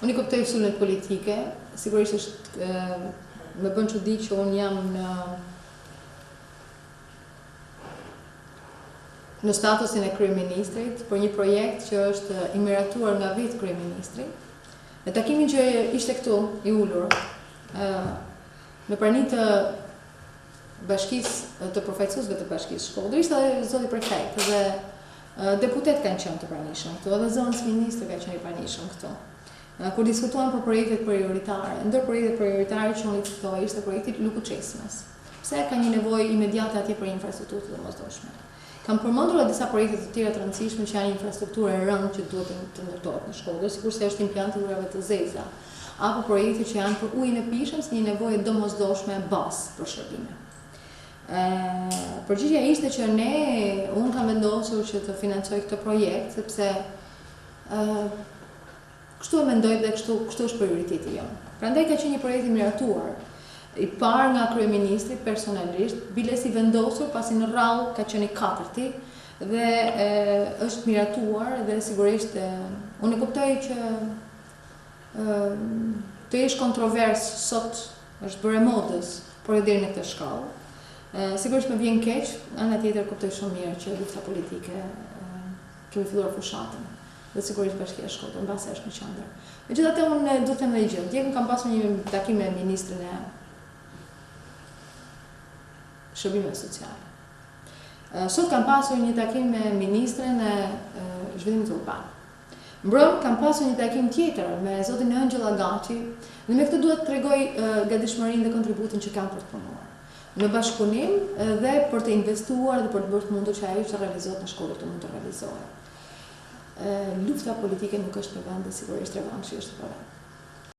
Unë I kuptoj sulmet politike, sigurisht është më bën çudi që unë jam në statusin e kryeministrit për një projekt që është I miratuar nga vetë kryeministri. Në takimin që ishte këtu I ulur në prani të bashkisë të përfaqësuesve të bashkisë Shkodër, ishte edhe zoti prefekt dhe deputet kanë qenë të pranishëm këtu, edhe zonës ministri ka qenë I pranishëm këtu. Kur diskutuan për projektet prioritare, ndër projektet prioritare që unë I citoj ishte projekti Luku Çesmes. Pse ka një nevojë imediate atje për infrastrukturë të domosdoshme. Kam përmendur edhe disa projekte të tjera të rëndësishme që janë infrastrukturë e rëndë që duhet të ndërtohet në Shkodër, sikurse është implanti I ujërave të zeza, apo projekte që janë për ujin e pishëm si një nevojë domosdoshme bazë për shërbime. Përgjigjja ishte që unë kam vendosur që të financoj këtë projekt, sepse kështu e mendoj dhe kështu është prioriteti jonë. Prandaj ka qenë një projekt I miratuar, I parë nga kryeministri personalisht, biles I vendosur pasi në rrallë ka qenë I katërti dhe është miratuar dhe sigurisht unë e kuptoj që të jesh kontrovers sot është bërë modës, por e deri në këtë shkallë. Sigurisht më vjen keq, ana tjetër kuptoj shumë mirë që lufta politike kemi filluar fushatën. Dhe sigurisht Bashkia e Shkodrës, mbase është në qendër. Megjithatë unë do të them edhe gjë. Dje kam pasur një takim me ministrin e Shërbimeve Sociale. Sot kam pasur një takim me ministrin e Zhvillimit Urban. Mbrëm kam pasur një takim tjetër me zotin Angel Agaçi dhe me këtë duhet të tregoj gatishmërinë dhe kontributin që kam për të punuar në bashkëpunim dhe për të investuar dhe për të bërë të mundur që ajo që realizohet në Shkodër të mund të realizohet. Lufta politike nuk është për vend dhe sigurisht revanshi është për vend.